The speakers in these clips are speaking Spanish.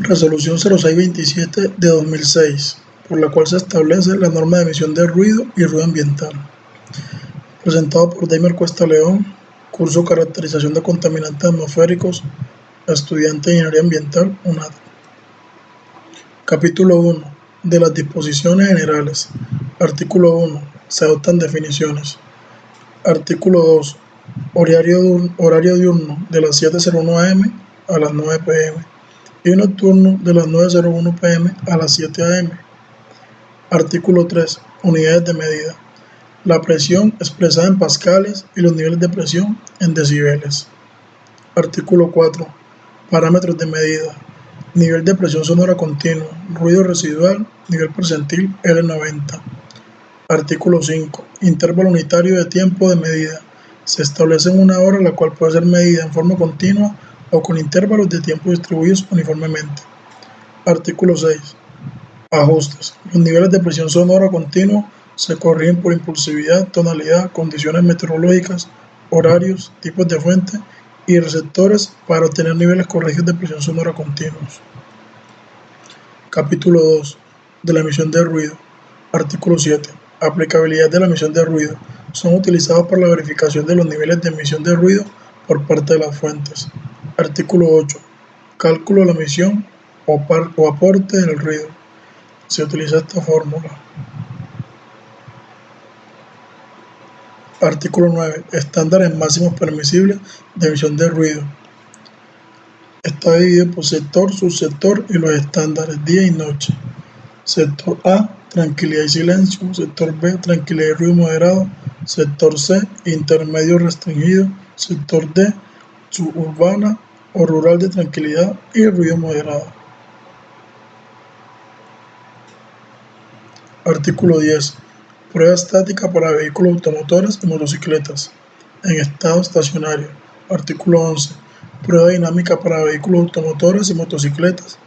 Resolución 0627 de 2006, por la cual se establece la norma de emisión de ruido y ruido ambiental. Presentado por Deimer Cuesta León, curso Caracterización de Contaminantes Atmosféricos, estudiante de Ingeniería Ambiental, UNAD. Capítulo 1. De las disposiciones generales. Artículo 1. Se adoptan definiciones. Artículo 2. Horario diurno de las 7:01 am a las 9 pm y nocturno de las 9:01 pm a las 7 am. Artículo 3. Unidades de medida. La presión expresada en pascales y los niveles de presión en decibeles. Artículo 4. Parámetros de medida. Nivel de presión sonora continua, ruido residual, nivel percentil L90. Artículo 5. Intervalo unitario de tiempo de medida. Se establece en una hora la cual puede ser medida en forma continua o con intervalos de tiempo distribuidos uniformemente. Artículo 6. Ajustes. Los niveles de presión sonora continua se corrigen por impulsividad, tonalidad, condiciones meteorológicas, horarios, tipos de fuente y receptores para obtener niveles corregidos de presión sonora continuos. Capítulo 2. De la emisión de ruido. Artículo 7. Aplicabilidad de la emisión de ruido. Son utilizados para la verificación de los niveles de emisión de ruido por parte de las fuentes. Artículo 8. Cálculo de la emisión o aporte del ruido. Se utiliza esta fórmula. Artículo 9. Estándares máximos permisibles de emisión de ruido. Está dividido por sector, subsector y los estándares día y noche. Sector A, tranquilidad y silencio. Sector B, tranquilidad y ruido moderado. Sector C, intermedio restringido. Sector D, suburbana o rural de tranquilidad y ruido moderado. Artículo 10. Prueba estática para vehículos automotores y motocicletas en estado estacionario. Artículo 11. Prueba dinámica para vehículos automotores y motocicletas.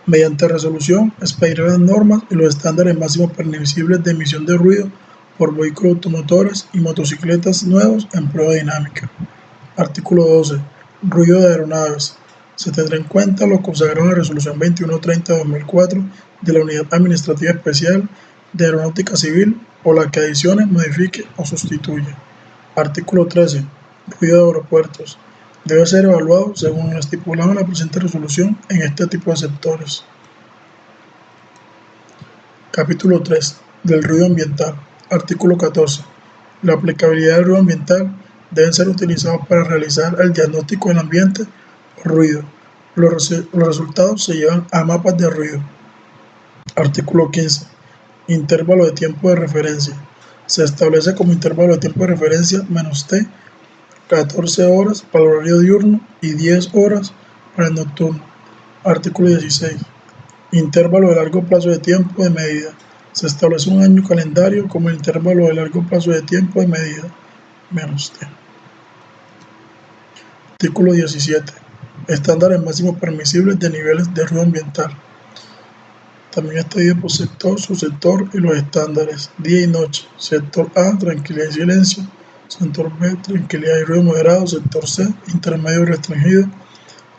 Mediante resolución, expedirá las normas y los estándares máximos permisibles de emisión de ruido por vehículos automotores y motocicletas nuevos en prueba dinámica. Artículo 12. Ruido de aeronaves. Se tendrá en cuenta lo consagrado en la Resolución 2130 de 2004 de la Unidad Administrativa Especial de Aeronáutica Civil o la que adicione, modifique o sustituya. Artículo 13. Ruido de aeropuertos. Debe ser evaluado según lo estipulado en la presente resolución en este tipo de sectores. Capítulo 3. Del ruido ambiental. Artículo 14. La aplicabilidad del ruido ambiental deben ser utilizados para realizar el diagnóstico del ambiente o ruido. Los resultados se llevan a mapas de ruido. Artículo 15. Intervalo de tiempo de referencia. Se establece como intervalo de tiempo de referencia -t 14 horas para el horario diurno y 10 horas para el nocturno. Artículo 16. Intervalo de largo plazo de tiempo de medida. Se establece un año calendario como el intervalo de largo plazo de tiempo de medida -t. Artículo 17. Estándares máximos permisibles de niveles de ruido ambiental. También está dividido por sector, subsector y los estándares día y noche. Sector A, tranquilidad y silencio. Sector B, tranquilidad y ruido moderado. Sector C, intermedio restringido.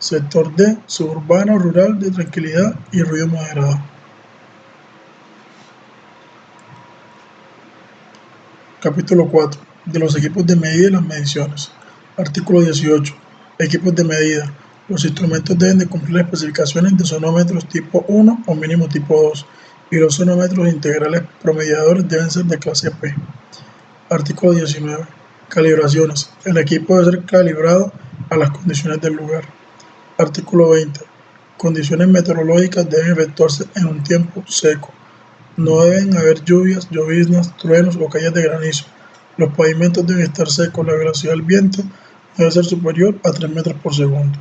Sector D, suburbano rural de tranquilidad y ruido moderado. Capítulo 4. De los equipos de medida y las mediciones. Artículo 18. Equipos de medida. Los instrumentos deben de cumplir las especificaciones de sonómetros tipo 1 o mínimo tipo 2 y los sonómetros integrales promediadores deben ser de clase P. Artículo 19. Calibraciones. El equipo debe ser calibrado a las condiciones del lugar. Artículo 20. Condiciones meteorológicas deben efectuarse en un tiempo seco. No deben haber lluvias, lloviznas, truenos o caídas de granizo. Los pavimentos deben estar secos. La velocidad del viento debe ser superior a 3 metros por segundo.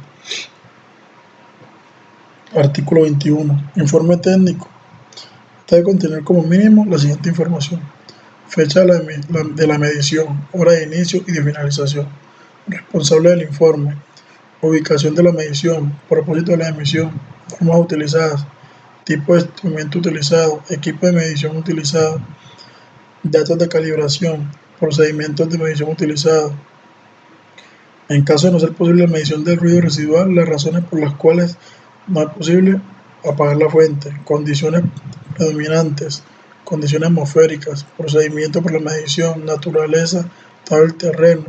Artículo 21. Informe técnico. Debe contener como mínimo la siguiente información: fecha de la medición, hora de inicio y de finalización, responsable del informe, ubicación de la medición, propósito de la emisión, formas utilizadas, tipo de instrumento utilizado, equipo de medición utilizado, datos de calibración, procedimientos de medición utilizados. En caso de no ser posible la medición del ruido residual, las razones por las cuales no es posible apagar la fuente, condiciones predominantes, condiciones atmosféricas, procedimiento para la medición, naturaleza, estado del terreno,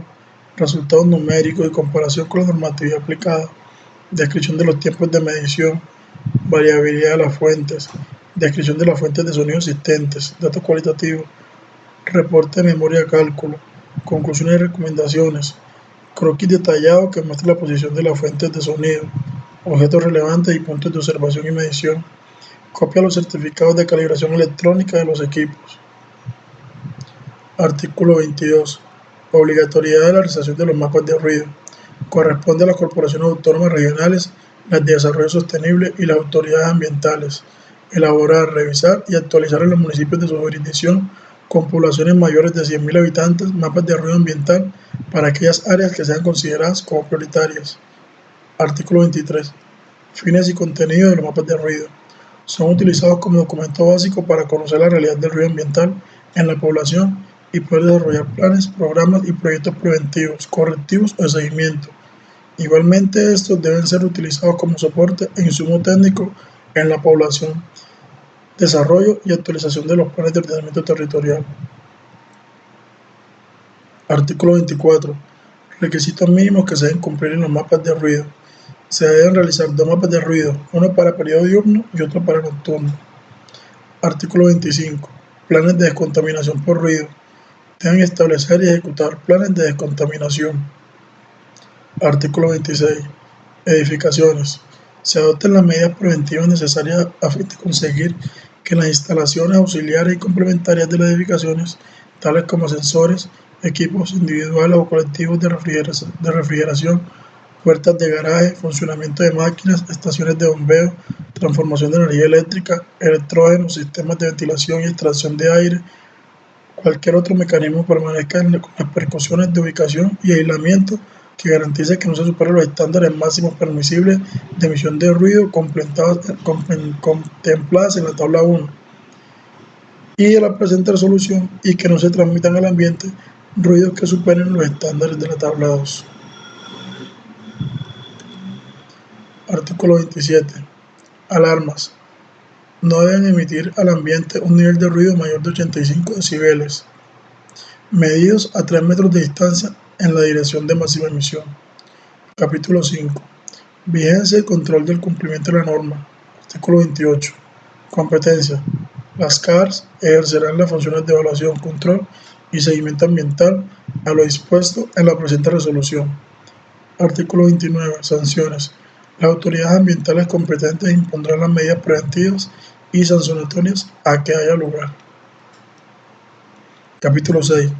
resultados numéricos y comparación con la normatividad aplicada, descripción de los tiempos de medición, variabilidad de las fuentes, descripción de las fuentes de sonido existentes, datos cualitativos, reporte de memoria de cálculo, conclusiones y recomendaciones, croquis detallado que muestra la posición de las fuentes de sonido, objetos relevantes y puntos de observación y medición, copia los certificados de calibración electrónica de los equipos. Artículo 22. Obligatoriedad de la realización de los mapas de ruido. Corresponde a las corporaciones autónomas regionales, las de desarrollo sostenible y las autoridades ambientales elaborar, revisar y actualizar en los municipios de su jurisdicción con poblaciones mayores de 100.000 habitantes mapas de ruido ambiental para aquellas áreas que sean consideradas como prioritarias. Artículo 23. Fines y contenido de los mapas de ruido. Son utilizados como documento básico para conocer la realidad del ruido ambiental en la población y poder desarrollar planes, programas y proyectos preventivos, correctivos o de seguimiento. Igualmente, estos deben ser utilizados como soporte e insumo técnico en la población, desarrollo y actualización de los planes de ordenamiento territorial. Artículo 24. Requisitos mínimos que se deben cumplir en los mapas de ruido. Se deben realizar 2 mapas de ruido, uno para periodo diurno y otro para nocturno. Artículo 25. Planes de descontaminación por ruido. Deben establecer y ejecutar planes de descontaminación. Artículo 26. Edificaciones. Se adopten las medidas preventivas necesarias a fin de conseguir que las instalaciones auxiliares y complementarias de las edificaciones, tales como ascensores, equipos individuales o colectivos de refrigeración, puertas de garaje, funcionamiento de máquinas, estaciones de bombeo, transformación de energía eléctrica, electrógeno, sistemas de ventilación y extracción de aire, cualquier otro mecanismo permanezca con las precauciones de ubicación y aislamiento que garantice que no se superen los estándares máximos permisibles de emisión de ruido contempladas en la tabla 1 y de la presente resolución y que no se transmitan al ambiente ruidos que superen los estándares de la tabla 2. Artículo 27. Alarmas. No deben emitir al ambiente un nivel de ruido mayor de 85 decibeles, medidos a 3 metros de distancia en la dirección de máxima emisión. Capítulo 5. Vigencia y control del cumplimiento de la norma. Artículo 28. Competencia. Las CARS ejercerán las funciones de evaluación, control y seguimiento ambiental a lo dispuesto en la presente resolución. Artículo 29. Sanciones. Las autoridades ambientales competentes impondrán las medidas preventivas y sancionatorias a que haya lugar. Capítulo 6.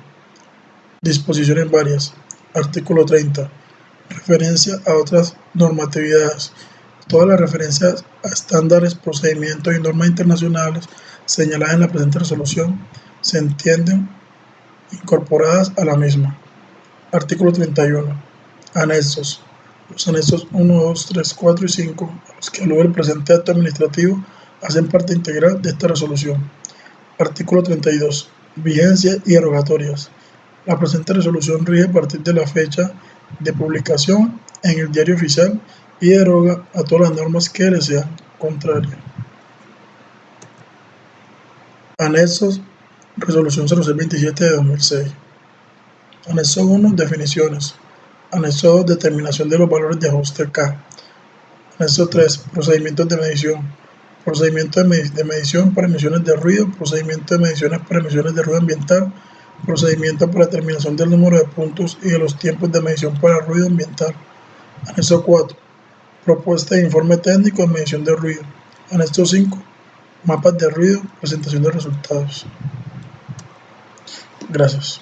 Disposiciones varias. Artículo 30. Referencia a otras normatividades. Todas las referencias a estándares, procedimientos y normas internacionales señaladas en la presente resolución se entienden incorporadas a la misma. Artículo 31. Anexos. Los anexos 1, 2, 3, 4 y 5, a los que alude el presente acto administrativo, hacen parte integral de esta resolución. Artículo 32. Vigencia y derogatorias. La presente resolución rige a partir de la fecha de publicación en el Diario Oficial y deroga a todas las normas que le sean contrarias. Anexos. Resolución 0627 de 2006. Anexo 1. Definiciones. Anexo 2. Determinación de los valores de ajuste K. Anexo 3. Procedimientos de medición. Procedimiento de medición para emisiones de ruido. Procedimiento de mediciones para emisiones de ruido ambiental. Procedimiento para determinación del número de puntos y de los tiempos de medición para ruido ambiental. Anexo 4. Propuesta de informe técnico de medición de ruido. Anexo 5. Mapas de ruido. Presentación de resultados. Gracias.